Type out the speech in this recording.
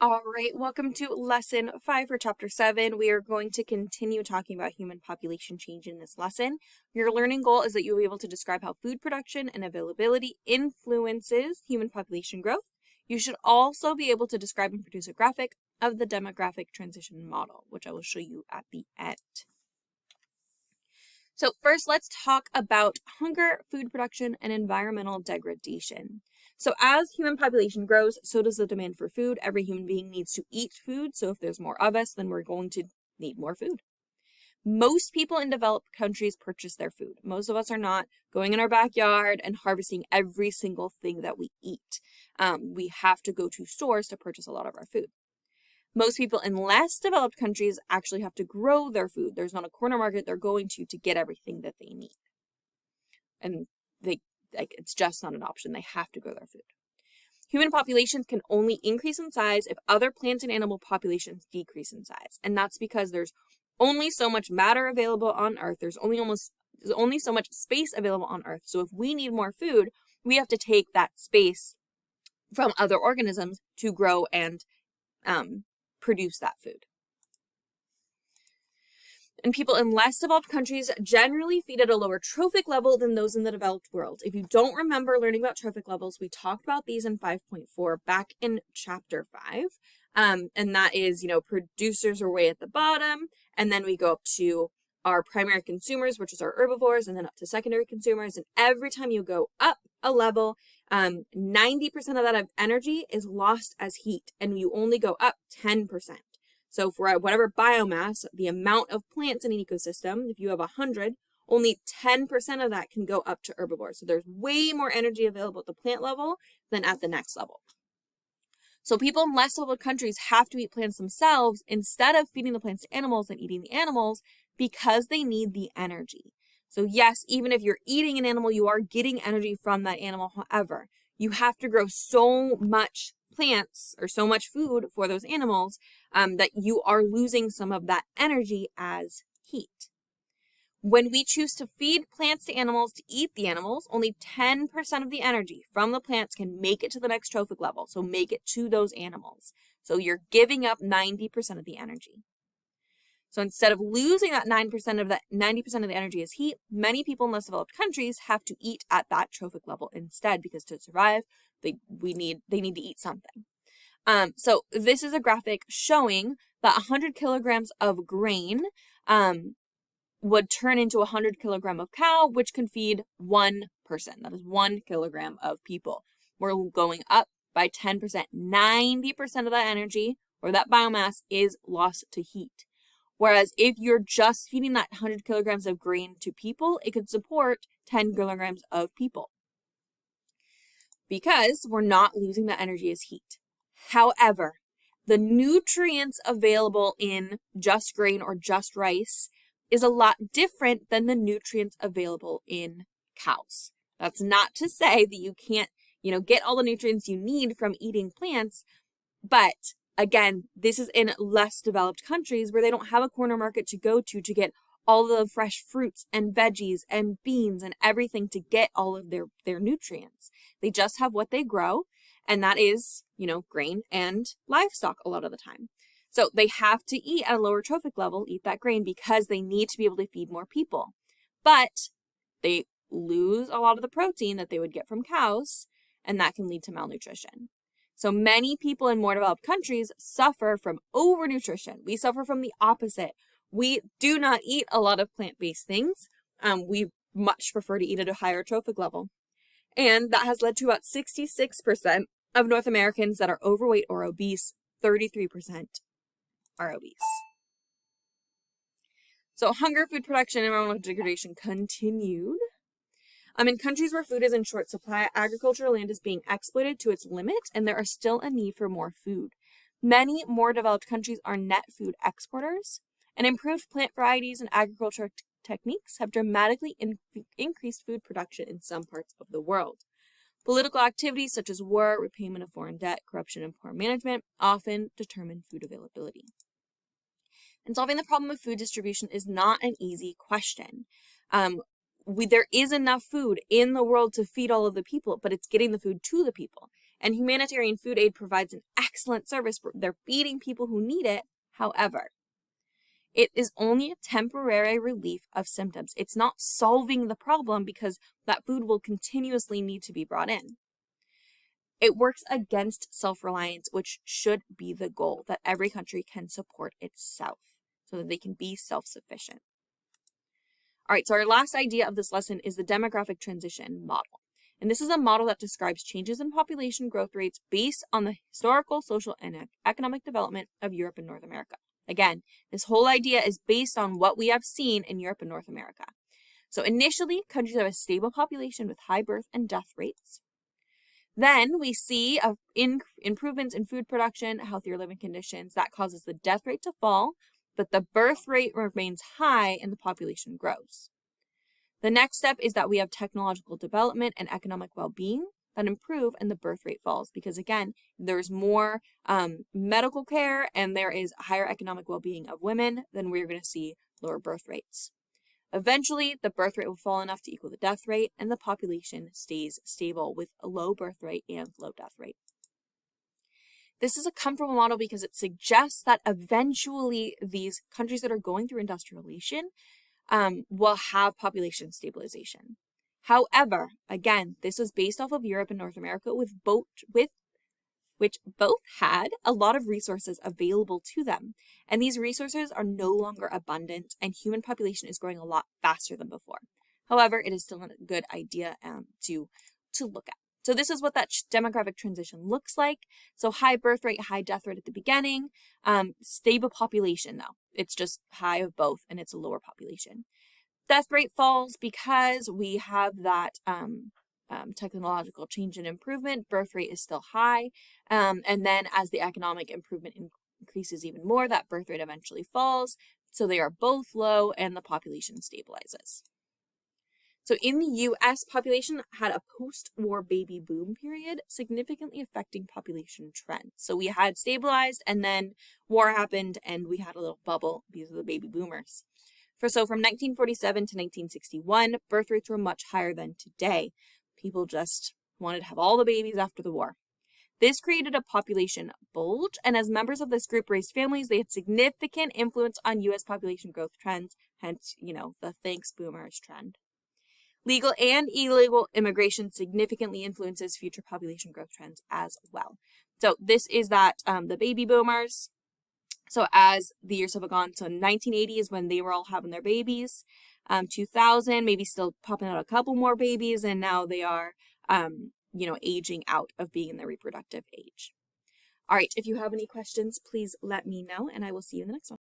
All right, welcome to lesson 5 for chapter 7. We are going to continue talking about human population change in this lesson. Your learning goal is that you'll be able to describe how food production and availability influences human population growth. You should also be able to describe and produce a graphic of the demographic transition model, which I will show you at the end. So first, let's talk about hunger, food production, and environmental degradation. So as human population grows, so does the demand for food. Every human being needs to eat food. So if there's more of us, then we're going to need more food. Most people in developed countries purchase their food. Most of us are not going in our backyard and harvesting every single thing that we eat. We have to go to stores to purchase a lot of our food. Most people in less developed countries actually have to grow their food. There's not a corner market they're going to get everything that they need. And it's just not an option. They have to grow their food. Human populations can only increase in size if other plant and animal populations decrease in size. And that's because there's only so much matter available on Earth. There's only so much space available on Earth. So if we need more food, we have to take that space from other organisms to grow and produce that food. And people in less developed countries generally feed at a lower trophic level than those in the developed world. If you don't remember learning about trophic levels, we talked about these in 5.4 back in chapter 5. And that is, producers are way at the bottom, and then we go up to our primary consumers, which is our herbivores, and then up to secondary consumers. And every time you go up a level, 90% of that energy is lost as heat, and you only go up 10%. So for whatever biomass, the amount of plants in an ecosystem, if you have 100, only 10% of that can go up to herbivores. So there's way more energy available at the plant level than at the next level. So people in less developed countries have to eat plants themselves instead of feeding the plants to animals and eating the animals because they need the energy. So yes, even if you're eating an animal, you are getting energy from that animal. However, you have to grow so much plants or so much food for those animals that you are losing some of that energy as heat. When we choose to feed plants to animals to eat the animals, only 10% of the energy from the plants can make it to the next trophic level, so make it to those animals. So you're giving up 90% of the energy. So instead of losing that 90% of the energy as heat, many people in less developed countries have to eat at that trophic level instead, because to survive, they need to eat something. So this is a graphic showing that 100 kilograms of grain would turn into 100 kilogram of cow, which can feed one person. That is 1 kilogram of people. We're going up by 10%. 90% of that energy or that biomass is lost to heat. Whereas if you're just feeding that 100 kilograms of grain to people, it could support 10 kilograms of people, because we're not losing that energy as heat. However, the nutrients available in just grain or just rice is a lot different than the nutrients available in cows. That's not to say that you can't, get all the nutrients you need from eating plants, but again, this is in less developed countries where they don't have a corner market to go to get all the fresh fruits and veggies and beans and everything to get all of their nutrients. They just have what they grow, and that is, grain and livestock a lot of the time. So they have to eat at a lower trophic level, eat that grain, because they need to be able to feed more people. But they lose a lot of the protein that they would get from cows, and that can lead to malnutrition. So many people in more developed countries suffer from overnutrition. We suffer from the opposite. We do not eat a lot of plant-based things. We much prefer to eat at a higher trophic level. And that has led to about 66% of North Americans that are overweight or obese. 33% are obese. So hunger, food production, and environmental degradation continued. In countries where food is in short supply, agricultural land is being exploited to its limit, and there is still a need for more food. Many more developed countries are net food exporters, and improved plant varieties and agricultural techniques have dramatically increased food production in some parts of the world. Political activities such as war, repayment of foreign debt, corruption, and poor management often determine food availability. And solving the problem of food distribution is not an easy question. There is enough food in the world to feed all of the people, but it's getting the food to the people. And humanitarian food aid provides an excellent service. They're feeding people who need it. However, it is only a temporary relief of symptoms. It's not solving the problem because that food will continuously need to be brought in. It works against self-reliance, which should be the goal, that every country can support itself so that they can be self-sufficient. All right, so our last idea of this lesson is the demographic transition model. And this is a model that describes changes in population growth rates based on the historical, social, and economic development of Europe and North America. Again, this whole idea is based on what we have seen in Europe and North America. So initially, countries have a stable population with high birth and death rates. Then we see improvements in food production, healthier living conditions. That causes the death rate to fall, but the birth rate remains high and the population grows. The next step is that we have technological development and economic well-being that improve and the birth rate falls because, again, there's more medical care and there is higher economic well-being of women, then we're going to see lower birth rates. Eventually, the birth rate will fall enough to equal the death rate and the population stays stable with a low birth rate and low death rate. This is a comfortable model because it suggests that eventually these countries that are going through industrialization will have population stabilization. However, again, this was based off of Europe and North America which both had a lot of resources available to them. And these resources are no longer abundant and human population is growing a lot faster than before. However, it is still a good idea to look at. So this is what that demographic transition looks like. So high birth rate, high death rate at the beginning, stable population though. It's just high of both and it's a lower population. Death rate falls because we have that technological change and improvement. Birth rate is still high. And then as the economic improvement increases even more, that birth rate eventually falls. So they are both low and the population stabilizes. So in the U.S., population had a post-war baby boom period, significantly affecting population trends. So we had stabilized and then war happened and we had a little bubble because of the baby boomers. So from 1947 to 1961, birth rates were much higher than today. People just wanted to have all the babies after the war. This created a population bulge, and as members of this group raised families, they had significant influence on U.S. population growth trends, hence, the thanks boomers trend. Legal and illegal immigration significantly influences future population growth trends as well. So this is that the baby boomers. So as the years have gone, so 1980 is when they were all having their babies. 2000, maybe still popping out a couple more babies, and now they are, aging out of being in their reproductive age. All right, if you have any questions, please let me know, and I will see you in the next one.